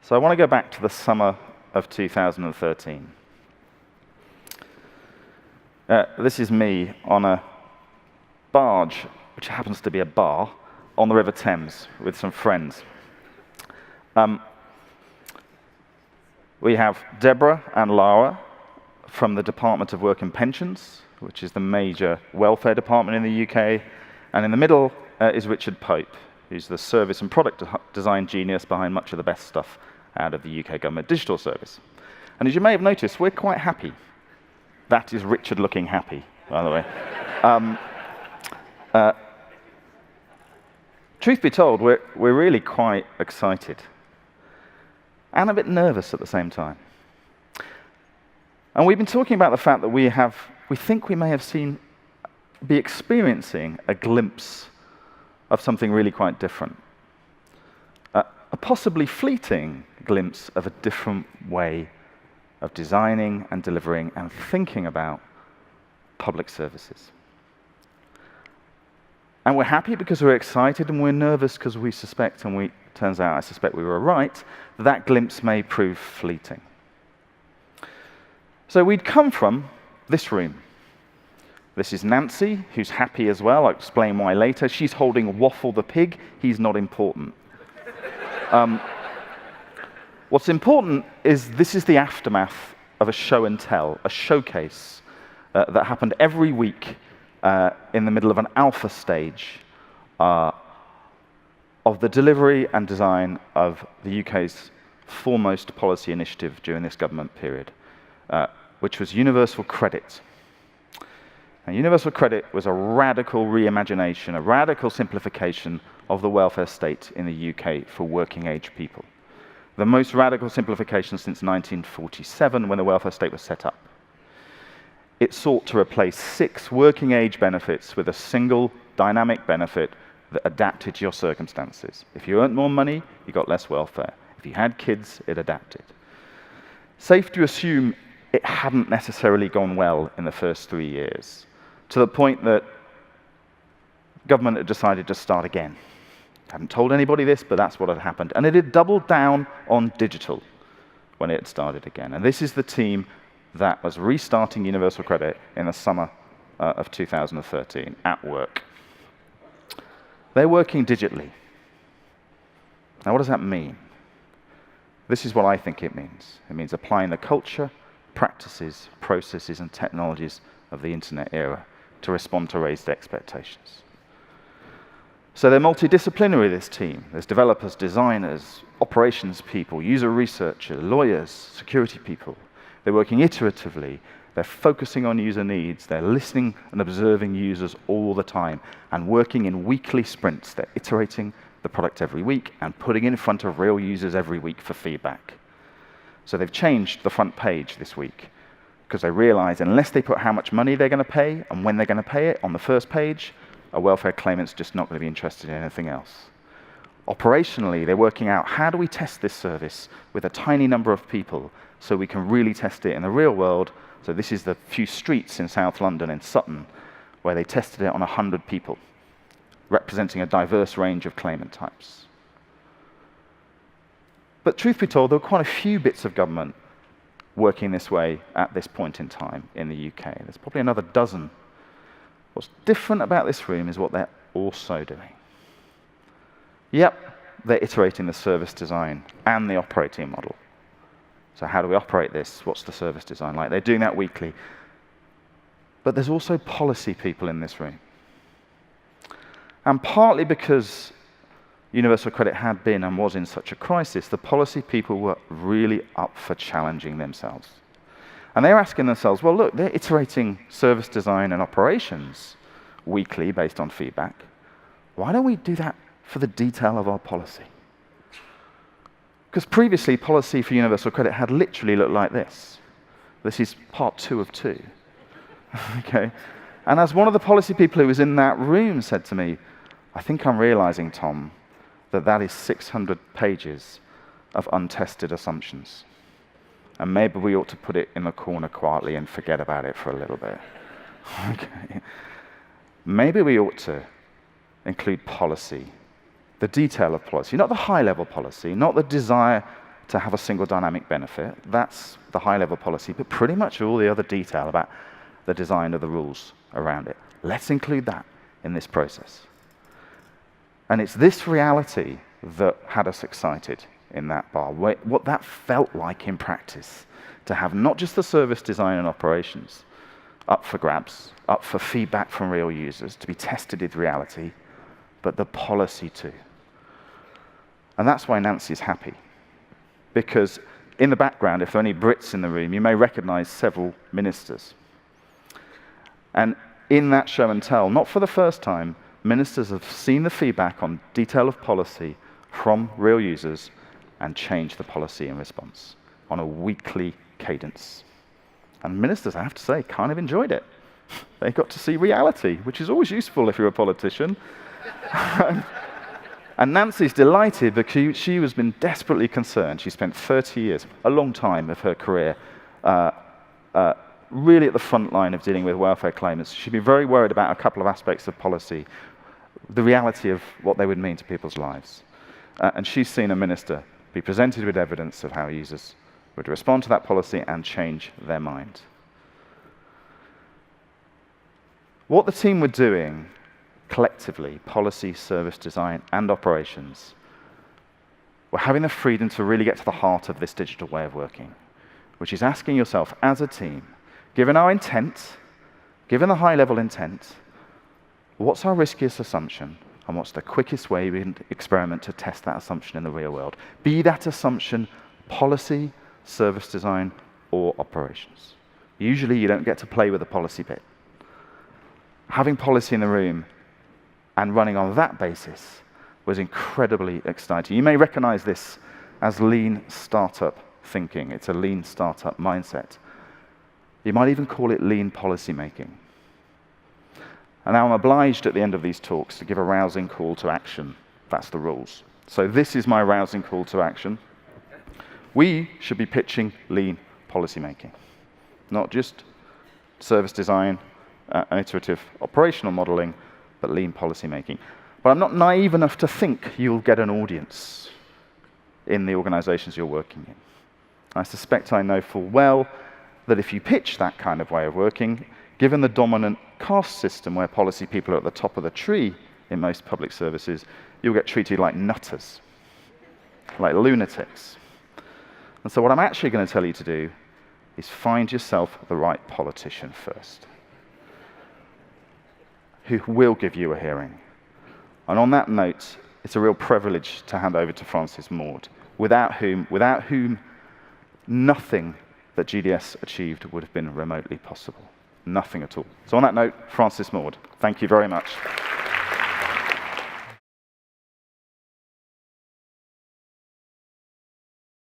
So I want to go back to the summer of 2013. This is me on a barge, which happens to be a bar, on the River Thames with some friends. We have Deborah and Lara from the Department of Work and Pensions, which is the major welfare department in the UK. And in the middle is Richard Pope, who's the service and product design genius behind much of the best stuff out of the UK government digital service. And as you may have noticed, we're quite happy. That is Richard looking happy, by the way. Truth be told, we're really quite excited and a bit nervous at the same time. And we've been talking about the fact that we think we may have be experiencing a glimpse of something really quite different. A possibly fleeting glimpse of a different way of designing and delivering and thinking about public services. And we're happy because we're excited, and we're nervous because we suspect, and turns out I suspect we were right, that glimpse may prove fleeting. So we'd come from this room. This is Nancy, who's happy as well. I'll explain why later. She's holding Waffle the pig. He's not important. What's important is this is the aftermath of a show and tell, a showcase that happened every week in the middle of an alpha stage of the delivery and design of the UK's foremost policy initiative during this government period, which was universal credit. And universal credit was a radical reimagination, a radical simplification of the welfare state in the UK for working age people. The most radical simplification since 1947, when the welfare state was set up. It sought to replace 6 working age benefits with a single dynamic benefit that adapted to your circumstances. If you earned more money, you got less welfare. If you had kids, it adapted. Safe to assume it hadn't necessarily gone well in the first 3 years, to the point that government had decided to start again. Hadn't told anybody this, but that's what had happened. And it had doubled down on digital when it had started again. And this is the team that was restarting universal credit in the summer of 2013 at work. They're working digitally. Now, what does that mean? This is what I think it means. It means applying the culture, practices, processes, and technologies of the internet era to respond to raised expectations. So they're multidisciplinary, this team. There's developers, designers, operations people, user researchers, lawyers, security people. They're working iteratively. They're focusing on user needs. They're listening and observing users all the time and working in weekly sprints. They're iterating the product every week and putting it in front of real users every week for feedback. So they've changed the front page this week because they realize unless they put how much money they're going to pay and when they're going to pay it on the first page, a welfare claimant's just not going to be interested in anything else. Operationally, they're working out how do we test this service with a tiny number of people so we can really test it in the real world. So this is the few streets in South London, in Sutton, where they tested it on 100 people, representing a diverse range of claimant types. But truth be told, there were quite a few bits of government working this way at this point in time in the UK. There's probably another dozen. What's different about this room is what they're also doing. Yep, they're iterating the service design and the operating model. So how do we operate this? What's the service design like? They're doing that weekly. But there's also policy people in this room. And partly because universal credit had been and was in such a crisis, the policy people were really up for challenging themselves. And they're asking themselves, well, look, they're iterating service design and operations weekly based on feedback. Why don't we do that for the detail of our policy? Because previously, policy for universal credit had literally looked like this. This is part 2 of 2. Okay? And as one of the policy people who was in that room said to me, I think I'm realizing, Tom, that is 600 pages of untested assumptions. And maybe we ought to put it in the corner quietly and forget about it for a little bit. Okay. Maybe we ought to include policy, the detail of policy, not the high-level policy, not the desire to have a single dynamic benefit. That's the high-level policy, but pretty much all the other detail about the design of the rules around it. Let's include that in this process. And it's this reality that had us excited in that bar, what that felt like in practice, to have not just the service design and operations up for grabs, up for feedback from real users, to be tested with reality, but the policy too. And that's why Nancy's happy. Because in the background, if there are any Brits in the room, you may recognize several ministers. And in that show and tell, not for the first time, ministers have seen the feedback on detail of policy from real users and changed the policy in response on a weekly cadence. And ministers, I have to say, kind of enjoyed it. They got to see reality, which is always useful if you're a politician. And Nancy's delighted because she has been desperately concerned. She spent 30 years, a long time of her career, really at the front line of dealing with welfare claimants. She'd been very worried about a couple of aspects of policy, the reality of what they would mean to people's lives. And she's seen a minister be presented with evidence of how users would respond to that policy and change their mind. What the team were doing collectively, policy, service design, and operations, were having the freedom to really get to the heart of this digital way of working, which is asking yourself as a team, given our intent, given the high-level intent, what's our riskiest assumption, and what's the quickest way we can experiment to test that assumption in the real world? Be that assumption policy, service design, or operations. Usually you don't get to play with the policy bit. Having policy in the room and running on that basis was incredibly exciting. You may recognize this as lean startup thinking. It's a lean startup mindset. You might even call it lean policymaking. And now I'm obliged at the end of these talks to give a rousing call to action. That's the rules. So this is my rousing call to action. We should be pitching lean policymaking, not just service design, iterative operational modeling, but lean policymaking. But I'm not naive enough to think you'll get an audience in the organizations you're working in. I suspect I know full well that if you pitch that kind of way of working, given the dominant caste system where policy people are at the top of the tree in most public services, you'll get treated like nutters, like lunatics. And so what I'm actually going to tell you to do is find yourself the right politician first, who will give you a hearing. And on that note, it's a real privilege to hand over to Francis Maud, without whom nothing that GDS achieved would have been remotely possible. Nothing at all. So on that note, Francis Maud, thank you very much.